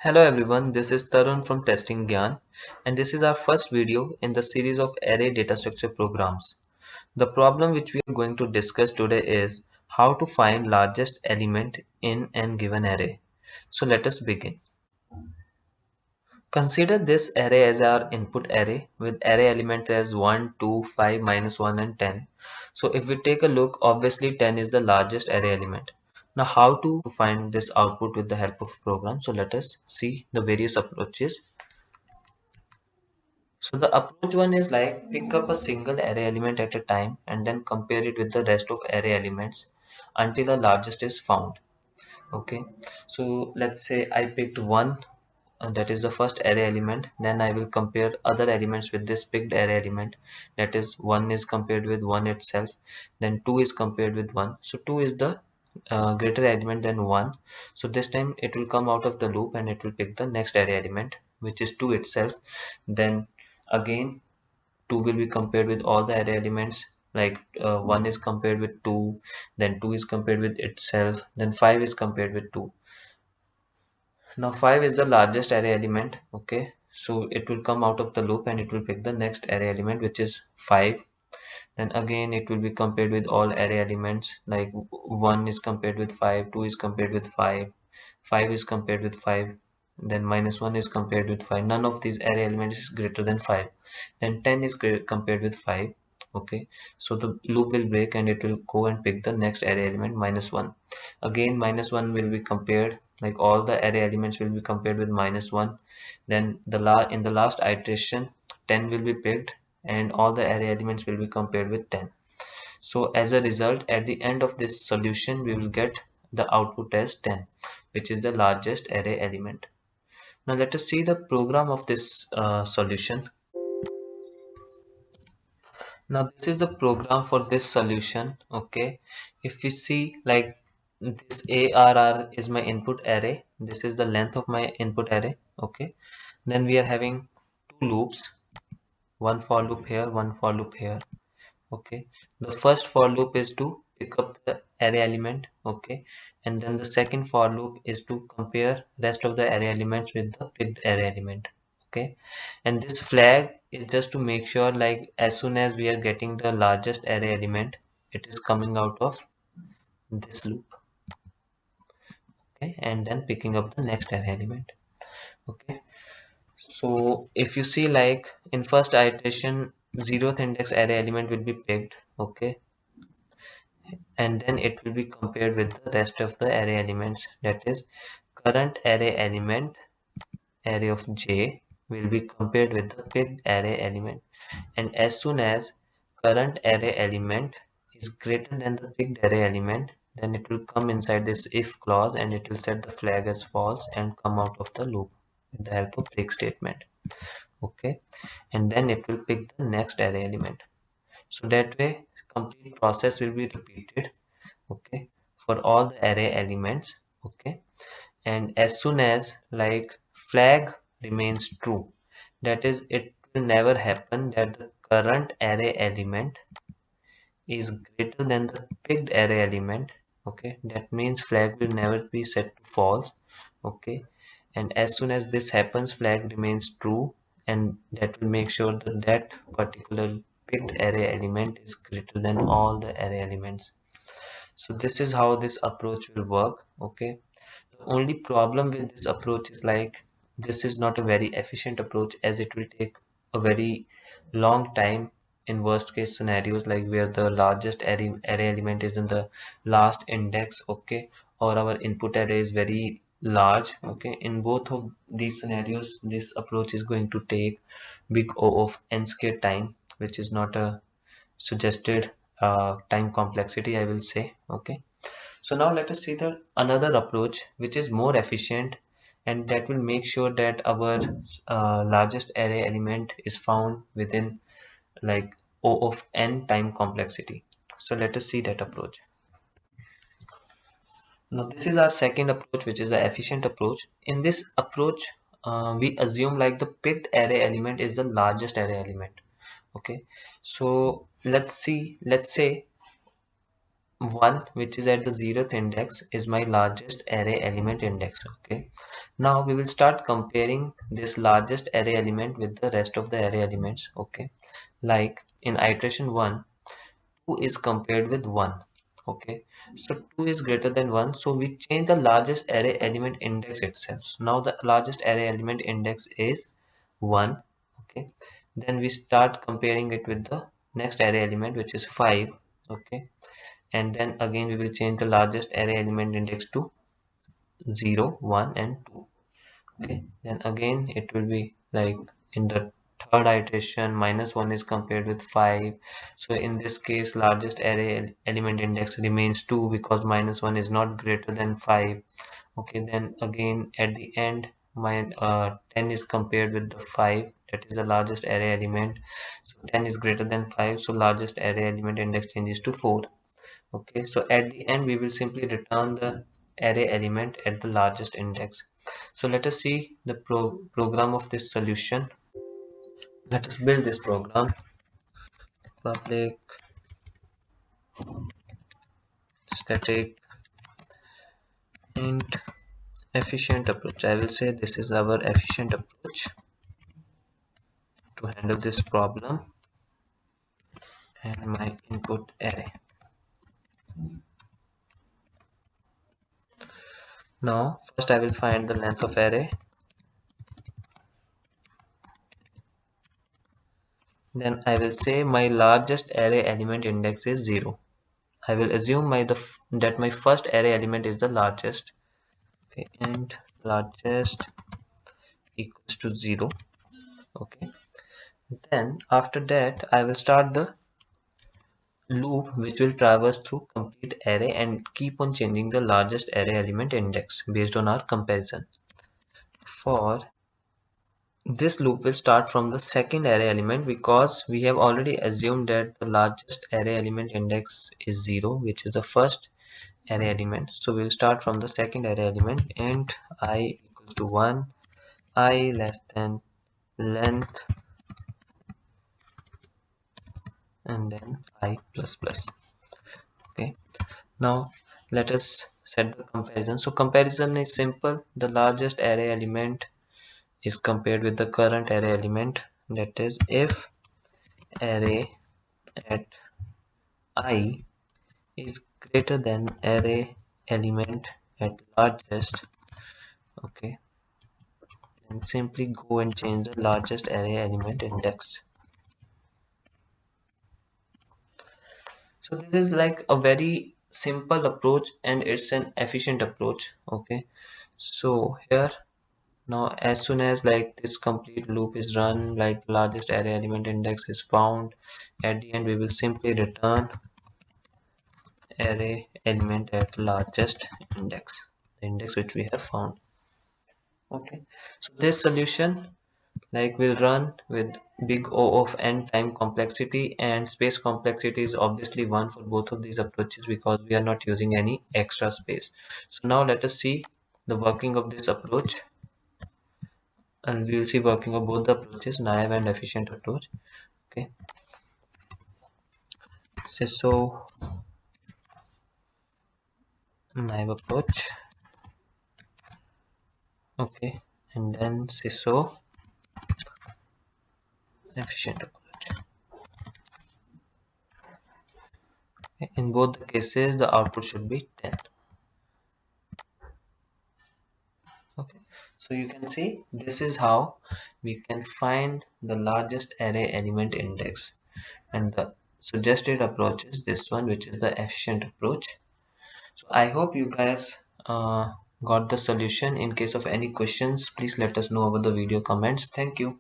Hello everyone, this is Tarun from Testing Gyan, and this is our first video in the series of array data structure programs. The problem which we are going to discuss today is how to find largest element in an given array. So let us begin. Consider this array as our input array with array elements as 1, 2, 5, -1 and 10. So if we take a look, obviously 10 is the largest array element. Now how to find this output with the help of a program? So let us see the various approaches. So the approach one is like pick up a single array element at a time and then compare it with the rest of array elements until the largest is found. Okay, so let's say I picked one, that is the first array element. Then I will compare other elements with this picked array element. That is, one is compared with one itself. Then two is compared with one. So two is the greater element than one. So this time it will come out of the loop and it will pick the next array element, which is two itself. Then again 2 will be compared with all the array elements, like 1 is compared with 2, then 2 is compared with itself, then 5 is compared with 2. Now 5 is the largest array element. Okay, so it will come out of the loop and it will pick the next array element, which is 5. Then again it will be compared with all array elements, like 1 is compared with 5, 2 is compared with 5, 5 is compared with 5, then -1 is compared with 5. None of these array elements is greater than 5. Then 10 is compared with 5. Okay, so the loop will break and it will go and pick the next array element, -1. Again -1 will be compared, like all the array elements will be compared with -1. Then in the last iteration 10 will be picked and all the array elements will be compared with 10. So as a result, at the end of this solution, we will get the output as 10, which is the largest array element. Now let us see the program of this solution. Now this is the program for this solution. Okay, if we see, like, this ARR is my input array. This is the length of my input array. Okay, then we are having two loops, one for loop here, one for loop here. Okay, the first for loop is to pick up the array element. Okay, and then the second for loop is to compare rest of the array elements with the picked array element. Okay, and this flag is just to make sure, like, as soon as we are getting the largest array element, it is coming out of this loop. Okay, and then picking up the next array element. Okay, so if you see, like, in first iteration, zeroth index array element will be picked. Okay, and then it will be compared with the rest of the array elements. That is, current array element, array of j, will be compared with the picked array element. And as soon as current array element is greater than the picked array element, then it will come inside this if clause and it will set the flag as false and come out of the loop with the help of break statement. Okay, and then it will pick the next array element. So that way complete process will be repeated. Okay, for all the array elements. Okay, and as soon as, like, flag remains true, that is, it will never happen that the current array element is greater than the picked array element. Okay, that means flag will never be set to false. Okay, and as soon as this happens, flag remains true, and that will make sure that that particular picked array element is greater than all the array elements. So this is how this approach will work. Okay, the only problem with this approach is, like, this is not a very efficient approach, as it will take a very long time in worst case scenarios, like where the largest array element is in the last index. Okay, or our input array is very large. Okay, in both of these scenarios, this approach is going to take big O of n square time, which is not a suggested time complexity, I will say. Okay, so now let us see the another approach which is more efficient, and that will make sure that our largest array element is found within, like, O of n time complexity. So let us see that approach. Now this is our second approach, which is the efficient approach. In this approach, we assume, like, the picked array element is the largest array element. Okay, so let's say 1, which is at the 0th index, is my largest array element index. Okay, now we will start comparing this largest array element with the rest of the array elements. Okay, like in iteration 1, 2 is compared with 1. Okay, so 2 is greater than 1, so we change the largest array element index itself. So now the largest array element index is 1. Okay, then we start comparing it with the next array element, which is 5. Okay, and then again we will change the largest array element index to 0, 1 and 2. Okay, then again it will be like in the third iteration -1 is compared with 5. So in this case largest array element index remains 2 because -1 is not greater than 5. Okay, then again at the end my 10 is compared with the 5, that is the largest array element. So 10 is greater than 5, so largest array element index changes to 4. Okay, so at the end we will simply return the array element at the largest index. So let us see the program of this solution. Let us build this program. Public static int efficient approach. I will say this is our efficient approach to handle this problem, and my input array. Now first I will find the length of array. Then I will say my largest array element index is 0. I will assume that my first array element is the largest. Okay, and largest equals to 0. Okay, then after that I will start the loop which will traverse through complete array and keep on changing the largest array element index based on our comparison. For this loop will start from the second array element because we have already assumed that the largest array element index is 0, which is the first array element. So we'll start from the second array element, int I equals to 1, I less than length, and then I plus plus. Okay, now let us set the comparison. So comparison is simple. The largest array element is compared with the current array element. That is, if array at I is greater than array element at largest, okay, then simply go and change the largest array element index. So this is like a very simple approach and it's an efficient approach. Okay, so here now as soon as like this complete loop is run, like largest array element index is found, at the end we will simply return array element at largest index, the index which we have found. Okay, so this solution like will run with big O of n time complexity, and space complexity is obviously 1 for both of these approaches because we are not using any extra space. So now let us see the working of this approach, and we will see working of both the approaches, naive and efficient approach. Okay, so naive approach. Okay, and then CISO efficient approach. Okay, in both the cases the output should be 10. Okay, so you can see this is how we can find the largest array element index, and the suggested approach is this one, which is the efficient approach. So I hope you guys got the solution. In case of any questions, please let us know over the video comments. Thank you.